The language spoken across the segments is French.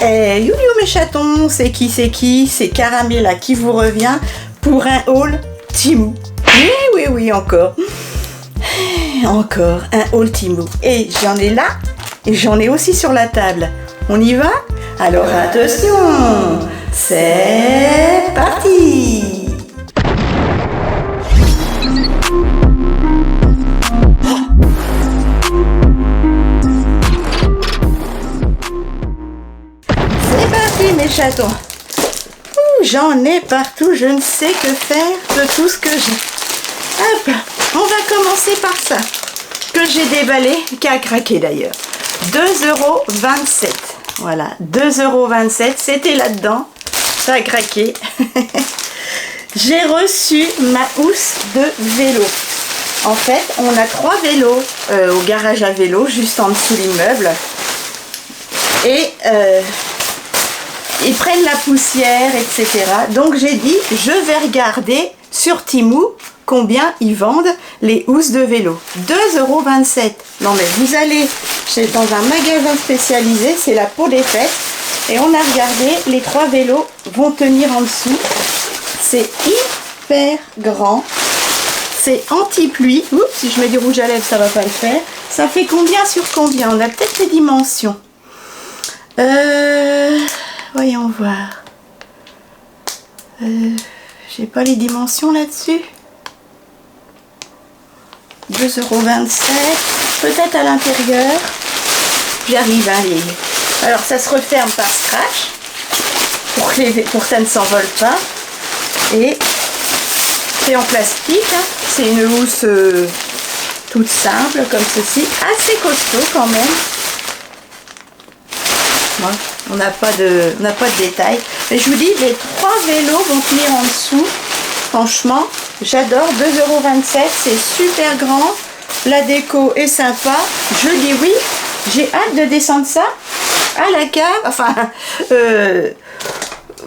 Youliou mes chatons, c'est qui? C'est Caramella qui vous revient pour un haul Temu. Oui, encore un haul Temu. Et j'en ai là, et j'en ai aussi sur la table. On y va? Alors attention, c'est parti! Mes chatons, j'en ai partout, je ne sais que faire de tout ce que j'ai. Hop, on va commencer par ça, que j'ai déballé, qui a craqué d'ailleurs. 2,27 €. Voilà, 2,27 €, c'était là-dedans, ça a craqué. J'ai reçu ma housse de vélo. En fait, on a 3 vélos au garage à vélo, juste en dessous de l'immeuble. Et ils prennent la poussière, etc. Donc j'ai dit, je vais regarder sur Temu combien ils vendent les housses de vélo. 2,27 €. Non mais vous allez dans un magasin spécialisé, c'est la peau des fesses. Et on a regardé, les 3 vélos vont tenir en dessous. C'est hyper grand. C'est anti-pluie. Oups, si je mets du rouge à lèvres, ça va pas le faire. Ça fait combien sur combien? On a peut-être les dimensions. Voyons voir. J'ai pas les dimensions là-dessus. 2,27 €. Peut-être à l'intérieur. J'arrive à les... Alors ça se referme par scratch. Pour que ça ne s'envole pas. Et c'est en plastique. Hein. C'est une housse toute simple comme ceci. Assez costaud quand même. Ouais. On n'a pas de détails. Mais je vous dis, les 3 vélos vont tenir en dessous. Franchement, j'adore. 2,27 €, c'est super grand. La déco est sympa. Je dis oui. J'ai hâte de descendre ça à la cave. Enfin,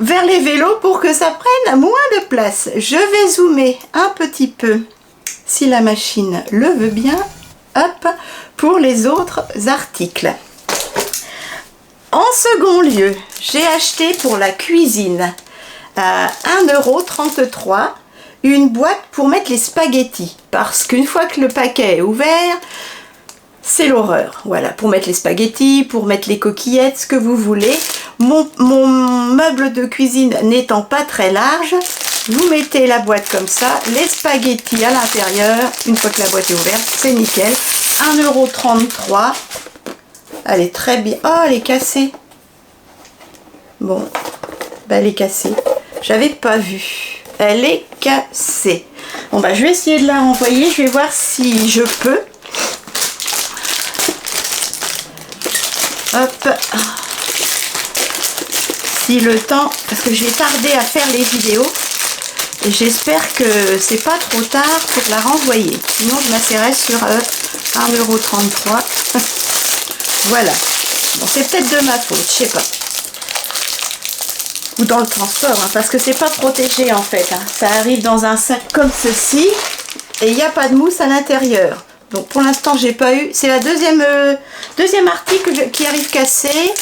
vers les vélos pour que ça prenne moins de place. Je vais zoomer un petit peu, si la machine le veut bien. Hop, pour les autres articles. En second lieu, j'ai acheté pour la cuisine à 1,33 € une boîte pour mettre les spaghettis. Parce qu'une fois que le paquet est ouvert, c'est l'horreur. Voilà, pour mettre les spaghettis, pour mettre les coquillettes, ce que vous voulez. Mon meuble de cuisine n'étant pas très large, vous mettez la boîte comme ça, les spaghettis à l'intérieur. Une fois que la boîte est ouverte, c'est nickel. 1,33 €. Elle est très bien. Oh, elle est cassée. Bon, bah, elle est cassée. J'avais pas vu. Elle est cassée. Bon, bah, je vais essayer de la renvoyer. Je vais voir si je peux. Hop. Si le temps... Parce que j'ai tardé à faire les vidéos. Et j'espère que c'est pas trop tard pour la renvoyer. Sinon, je m'asserais sur 1,33 €. Voilà. Bon, c'est peut-être de ma faute, je sais pas. Ou dans le transport, hein, parce que c'est pas protégé en fait. Hein. Ça arrive dans un sac comme ceci et il n'y a pas de mousse à l'intérieur. Donc pour l'instant, j'ai pas eu. C'est la deuxième article qui arrive cassé.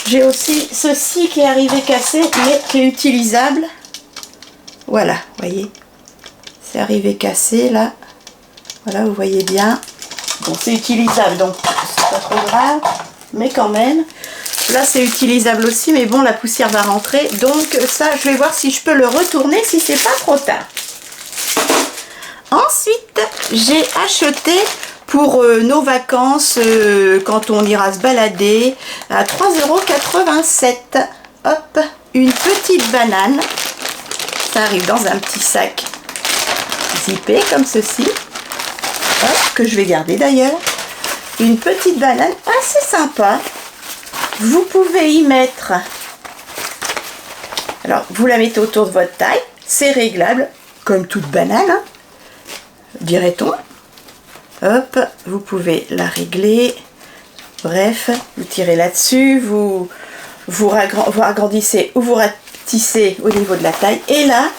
J'ai aussi ceci qui est arrivé cassé, mais qui est utilisable. Voilà, vous voyez. C'est arrivé cassé là. Voilà, vous voyez bien. Bon, c'est utilisable, donc c'est pas trop grave, mais quand même. Là, c'est utilisable aussi, mais bon, la poussière va rentrer. Donc ça, je vais voir si je peux le retourner, si c'est pas trop tard. Ensuite, j'ai acheté pour nos vacances, quand on ira se balader, à 3,87 €. Hop, une petite banane. Ça arrive dans un petit sac zippé, comme ceci. Hop, que je vais garder d'ailleurs. Une petite banane assez sympa. Vous pouvez y mettre... Alors, vous la mettez autour de votre taille. C'est réglable, comme toute banane, hein, dirait-on. Hop, vous pouvez la régler. Bref, vous tirez là-dessus. Vous agrandissez ou vous ratissez au niveau de la taille. Et là,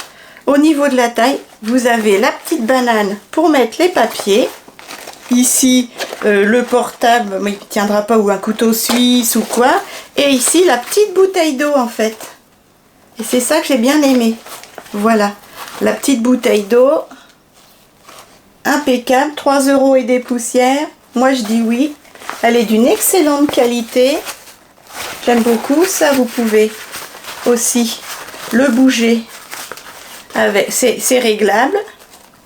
au niveau de la taille, vous avez la petite banane pour mettre les papiers. Ici, le portable, mais il ne tiendra pas, ou un couteau suisse ou quoi. Et ici, la petite bouteille d'eau en fait. Et c'est ça que j'ai bien aimé. Voilà, la petite bouteille d'eau. Impeccable, 3 € et des poussières. Moi je dis oui. Elle est d'une excellente qualité. J'aime beaucoup. Ça, vous pouvez aussi le bouger. C'est réglable.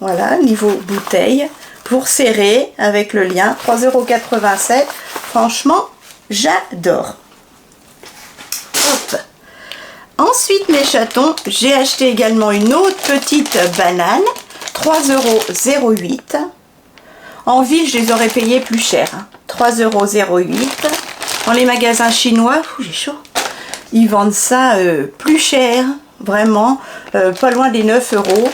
Voilà, niveau bouteille. Pour serrer avec le lien. 3,87 €. Franchement, j'adore. Hop. Ensuite, mes chatons, j'ai acheté également une autre petite banane. 3,08 €. En ville, je les aurais payés plus cher. 3,08 €. Dans les magasins chinois, j'ai chaud. Ils vendent ça plus cher, vraiment, pas loin des 9 €.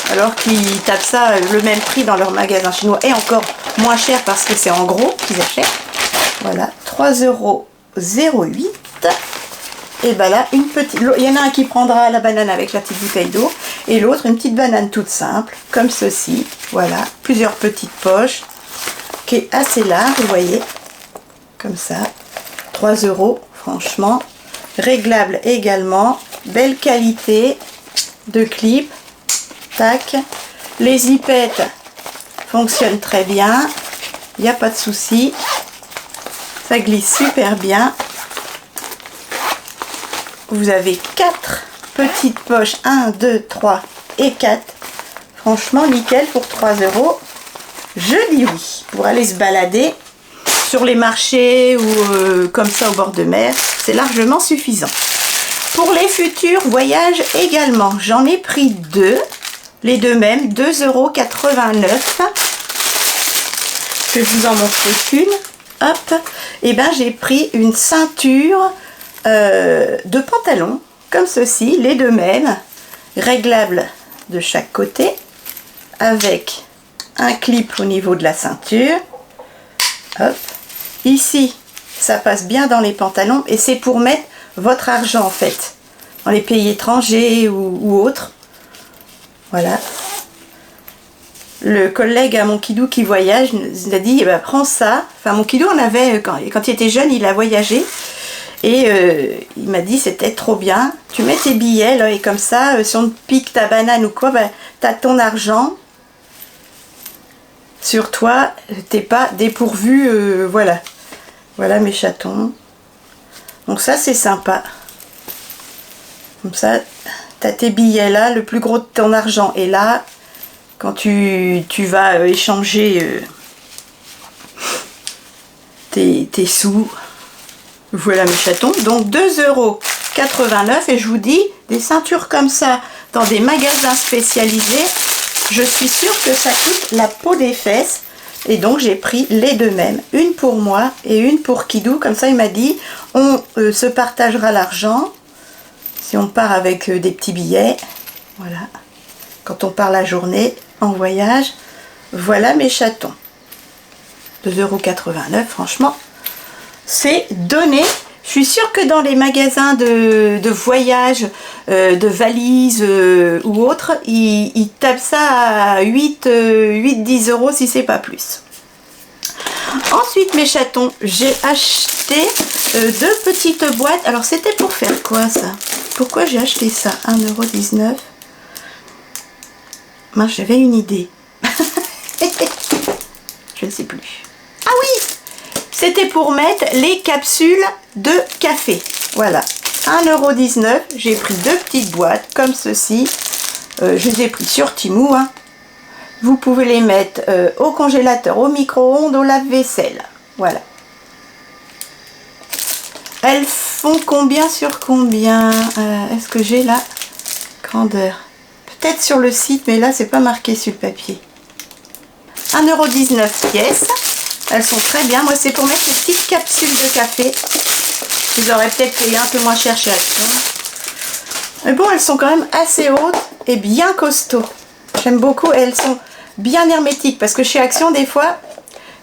Alors qu'ils tapent ça le même prix dans leurs magasins chinois et encore moins cher parce que c'est en gros qu'ils achètent. Voilà, 3,08 €. Et ben là, une petite. Il y en a un qui prendra la banane avec la petite bouteille d'eau et l'autre une petite banane toute simple, comme ceci. Voilà, plusieurs petites poches, qui est assez large, vous voyez, comme ça. 3 €, franchement, réglable également, belle qualité de clip. Tac, les zippettes fonctionnent très bien, il n'y a pas de souci, ça glisse super bien. Vous avez 4 petites poches, 1, 2, 3 et 4. Franchement, nickel pour 3 €. Je dis oui. Pour aller se balader sur les marchés ou comme ça au bord de mer, c'est largement suffisant. Pour les futurs voyages également, j'en ai pris 2. Les deux mêmes, 2,89 €. Je vous en montre une. Hop. Et ben j'ai pris une ceinture de pantalon, comme ceci, les deux mêmes, réglables de chaque côté, avec un clip au niveau de la ceinture. Hop. Ici, ça passe bien dans les pantalons et c'est pour mettre votre argent en fait, dans les pays étrangers ou autres. Voilà. Le collègue à mon kidou qui voyage nous a dit, eh ben, prends ça. Enfin, mon kidou, on avait, quand il était jeune, il a voyagé. Et il m'a dit, c'était trop bien. Tu mets tes billets, là, et comme ça, si on te pique ta banane ou quoi, ben, tu as ton argent sur toi. T'es pas dépourvu, voilà. Voilà mes chatons. Donc ça, c'est sympa. Comme ça, tu as tes billets là, le plus gros de ton argent est là. Quand tu vas échanger tes sous. Voilà mes chatons. Donc 2,89 € et je vous dis, des ceintures comme ça dans des magasins spécialisés, je suis sûre que ça coûte la peau des fesses. Et donc j'ai pris les deux mêmes, une pour moi et une pour Kidou. Comme ça il m'a dit, on se partagera l'argent si on part avec des petits billets. Voilà, quand on part la journée en voyage. Voilà mes chatons. 2,89 €, franchement, c'est donné. Je suis sûre que dans les magasins de voyage, de valises ou autres, ils tapent ça à 8-10 € si c'est pas plus. Ensuite mes chatons, j'ai acheté 2 petites boîtes. Alors c'était pour faire quoi ça? Pourquoi j'ai acheté ça? 1,19 €. Moi j'avais une idée. Je ne sais plus. Ah oui! C'était pour mettre les capsules de café. Voilà. 1,19 €. J'ai pris 2 petites boîtes comme ceci. Je les ai pris sur Temu. Hein. Vous pouvez les mettre au congélateur, au micro-ondes, au lave-vaisselle. Voilà. Elles font combien sur combien? Est-ce que j'ai la grandeur? Peut-être sur le site, mais là, c'est pas marqué sur le papier. 1,19 € pièce. Elles sont très bien. Moi, c'est pour mettre ces petites capsules de café. Vous aurez peut-être payé un peu moins cher chez Action. Mais bon, elles sont quand même assez hautes et bien costauds. J'aime beaucoup. Et elles sont bien hermétiques. Parce que chez Action, des fois,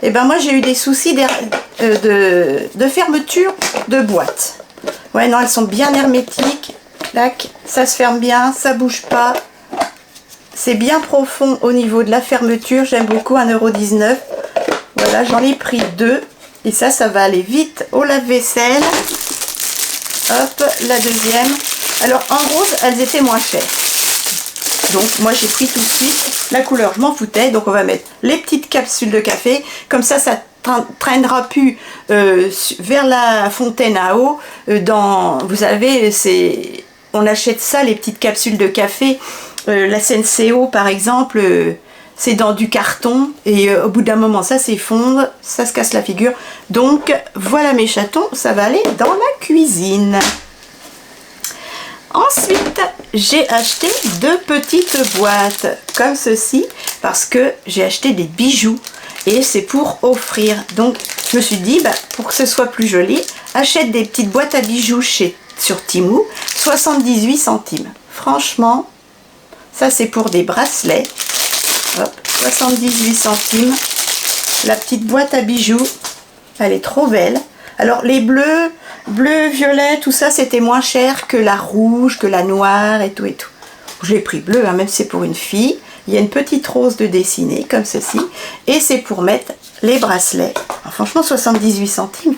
eh ben moi, j'ai eu des soucis de fermeture de boîte. Ouais, non, elles sont bien hermétiques. Tac, ça se ferme bien, ça bouge pas. C'est bien profond au niveau de la fermeture. J'aime beaucoup, 1,19 €. Voilà, j'en ai pris 2. Et ça va aller vite au lave-vaisselle. Hop, la deuxième. Alors, en rose, elles étaient moins chères. Donc, moi, j'ai pris tout de suite la couleur. Je m'en foutais. Donc, on va mettre les petites capsules de café. Comme ça traînera plus vers la fontaine à eau. Vous savez, on achète ça, les petites capsules de café. La Senseo, par exemple, c'est dans du carton. Et au bout d'un moment, ça s'effondre. Ça se casse la figure. Donc, voilà mes chatons. Ça va aller dans la cuisine. Ensuite, j'ai acheté 2 petites boîtes comme ceci parce que j'ai acheté des bijoux et c'est pour offrir. Donc, je me suis dit, pour que ce soit plus joli, achète des petites boîtes à bijoux sur Temu, 78 centimes. Franchement, ça c'est pour des bracelets. Hop, 78 centimes. La petite boîte à bijoux, elle est trop belle. Alors, les bleus, violet, tout ça, c'était moins cher que la rouge, que la noire et tout et tout. J'ai pris bleu, hein, même si c'est pour une fille. Il y a une petite rose de dessinée, comme ceci. Et c'est pour mettre les bracelets. Alors, franchement, 78 centimes.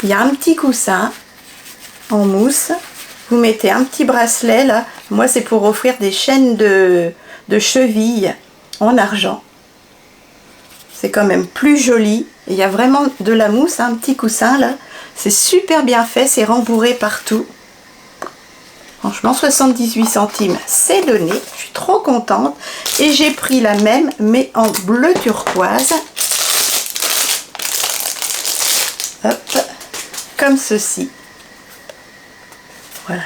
Il y a un petit coussin en mousse. Vous mettez un petit bracelet, là. Moi, c'est pour offrir des chaînes de cheville en argent. C'est quand même plus joli. Il y a vraiment de la mousse, un petit coussin là. C'est super bien fait, c'est rembourré partout. Franchement, 78 centimes, c'est donné. Je suis trop contente. Et j'ai pris la même, mais en bleu turquoise. Hop, comme ceci. Voilà.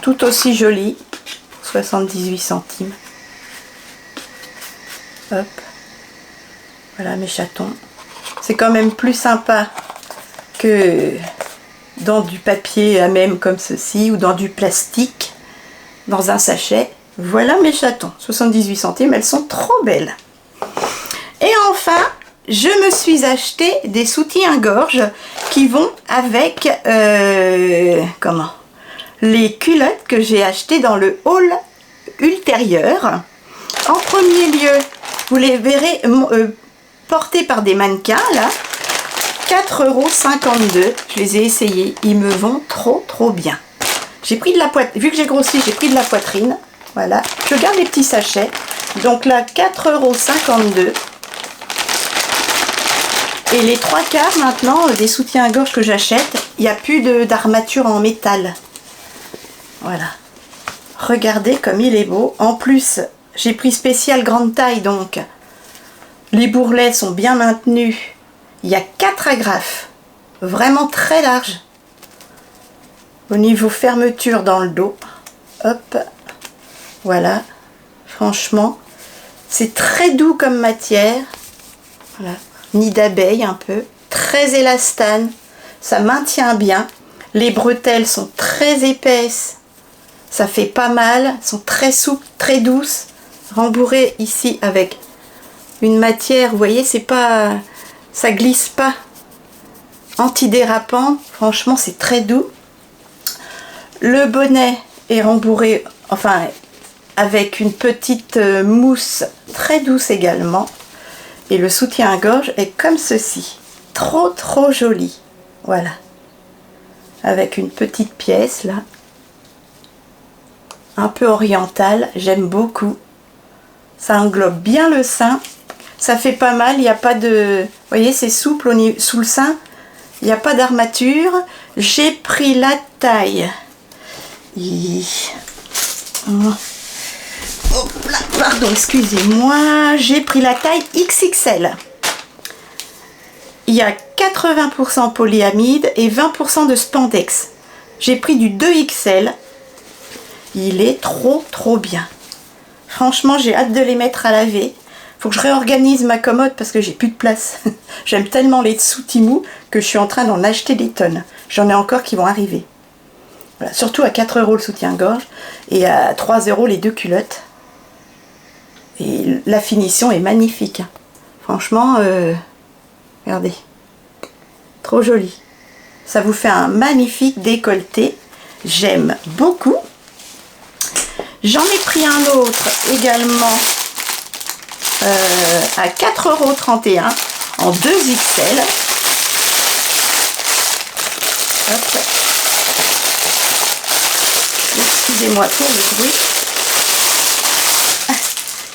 Tout aussi joli. 78 centimes. Hop. Voilà mes chatons. C'est quand même plus sympa que dans du papier à même comme ceci ou dans du plastique, dans un sachet. Voilà mes chatons. 78 centimes, elles sont trop belles. Et enfin, je me suis acheté des soutiens-gorge qui vont avec les culottes que j'ai achetées dans le haul ultérieur. En premier lieu, vous les verrez portés par des mannequins là, 4,52 €. Je les ai essayés, ils me vont trop bien. J'ai pris de la poitrine, vu que j'ai grossi, j'ai pris de la poitrine. Voilà, je garde les petits sachets. Donc là, 4,52 €. Et les 3/4 maintenant des soutiens-gorge que j'achète, il n'y a plus d'armature en métal. Voilà. Regardez comme il est beau. En plus, j'ai pris spécial grande taille, donc les bourrelets sont bien maintenus. Il y a 4 agrafes, vraiment très larges. Au niveau fermeture dans le dos. Hop, voilà. Franchement, c'est très doux comme matière. Voilà. Nid d'abeille un peu. Très élastane. Ça maintient bien. Les bretelles sont très épaisses. Ça fait pas mal. Elles sont très souples, très douces. Rembourrées ici avec une matière, vous voyez, c'est pas, ça glisse pas, antidérapant. Franchement, c'est très doux. Le bonnet est rembourré, enfin, avec une petite mousse très douce également. Et le soutien-gorge est comme ceci, trop joli. Voilà, avec une petite pièce là, un peu orientale. J'aime beaucoup. Ça englobe bien le sein. Ça fait pas mal, il n'y a pas de... Vous voyez, c'est souple sous le sein. Il n'y a pas d'armature. J'ai pris la taille. Hop là, pardon, excusez-moi. J'ai pris la taille XXL. Il y a 80% polyamide et 20% de spandex. J'ai pris du 2XL. Il est trop bien. Franchement, j'ai hâte de les mettre à laver. Faut que je réorganise ma commode parce que j'ai plus de place. J'aime tellement les dessous Temu que je suis en train d'en acheter des tonnes. J'en ai encore qui vont arriver. Voilà. Surtout à 4 € le soutien-gorge et à 3 € les 2 culottes. Et la finition est magnifique. Franchement, regardez. Trop joli. Ça vous fait un magnifique décolleté. J'aime beaucoup. J'en ai pris un autre également. à 4,31 € en 2 XL. Hop. Excusez-moi pour le bruit.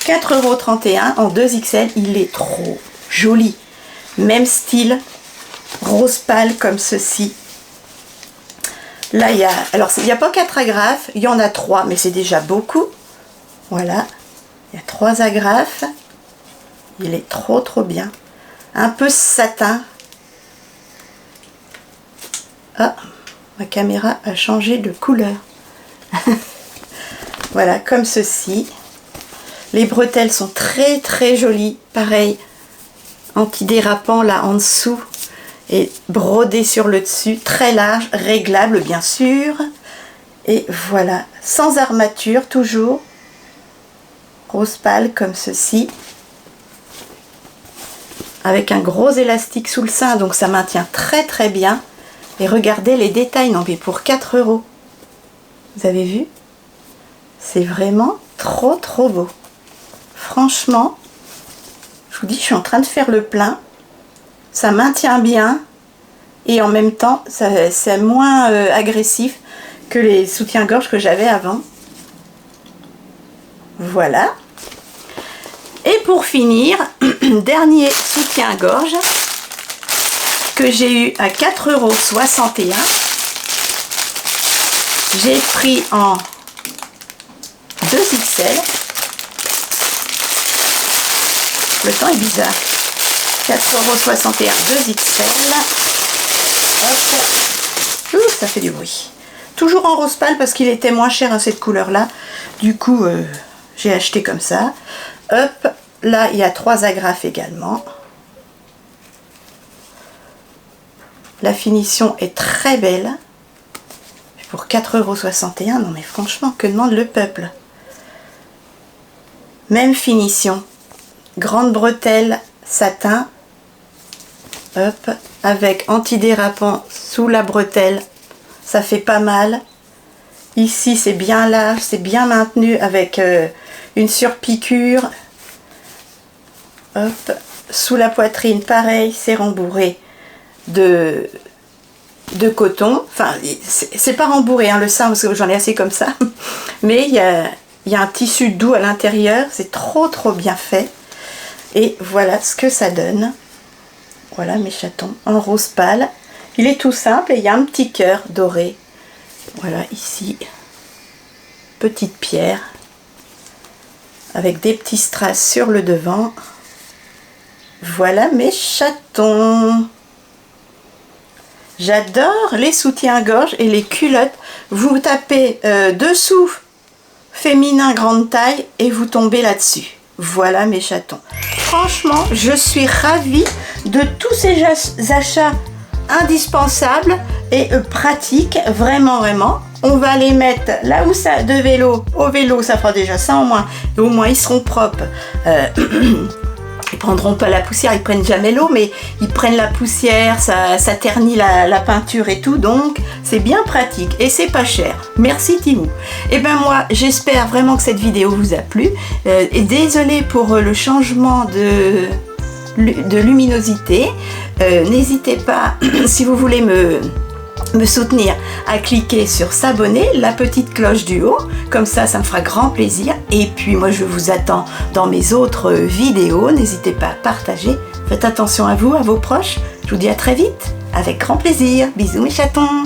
4,31 € en 2 XL, il est trop joli. Même style, rose pâle comme ceci. Là, il y a, alors il n'y a pas 4 agrafes, il y en a 3, mais c'est déjà beaucoup. Voilà, il y a 3 agrafes. Il est trop bien. Un peu satin. Ah, ma caméra a changé de couleur. Voilà, comme ceci. Les bretelles sont très jolies. Pareil, antidérapant là en dessous et brodé sur le dessus. Très large, réglable bien sûr. Et voilà, sans armature toujours. Rose pâle comme ceci. Avec un gros élastique sous le sein, donc ça maintient très bien. Et regardez les détails, non mais pour 4 €. Vous avez vu? C'est vraiment trop beau. Franchement, je vous dis, je suis en train de faire le plein. Ça maintient bien et en même temps, c'est moins agressif que les soutiens-gorge que j'avais avant. Voilà. Et pour finir, dernier soutien-gorge que j'ai eu à 4,61 €. J'ai pris en 2 XL. Le temps est bizarre. 4,61 €, 2 XL. Hop. Ouh, ça fait du bruit. Toujours en rose pâle parce qu'il était moins cher à cette couleur-là. Du coup, j'ai acheté comme ça. Hop. Là, il y a 3 agrafes également. La finition est très belle. Pour 4,61 €, non mais franchement, que demande le peuple? Même finition. Grande bretelle satin. Hop. Avec antidérapant sous la bretelle. Ça fait pas mal. Ici, c'est bien large, c'est bien maintenu avec une surpiqûre. Hop. Sous la poitrine, pareil, c'est rembourré de coton. Enfin, c'est pas rembourré, hein, le sein, parce que j'en ai assez comme ça. Mais il y a un tissu doux à l'intérieur. C'est trop bien fait. Et voilà ce que ça donne. Voilà mes chatons en rose pâle. Il est tout simple et il y a un petit cœur doré. Voilà, ici. Petite pierre. Avec des petits strass sur le devant. Voilà mes chatons. J'adore les soutiens-gorge et les culottes. Vous tapez dessous féminin grande taille et vous tombez là-dessus. Voilà mes chatons. Franchement, je suis ravie de tous ces achats indispensables et pratiques. Vraiment. On va les mettre là où ça de vélo. Au vélo, ça fera déjà ça en moins. Et au moins, ils seront propres. Ils prendront pas la poussière, ils prennent jamais l'eau, mais ils prennent la poussière, ça ternit la peinture et tout, donc c'est bien pratique et c'est pas cher. Merci Timou. Et ben moi, j'espère vraiment que cette vidéo vous a plu. Et désolée pour le changement de luminosité. N'hésitez pas, si vous voulez me soutenir, à cliquer sur s'abonner, la petite cloche du haut, comme ça me fera grand plaisir. Et puis moi je vous attends dans mes autres vidéos. N'hésitez pas à partager, faites attention à vous, à vos proches. Je vous dis à très vite, avec grand plaisir. Bisous mes chatons.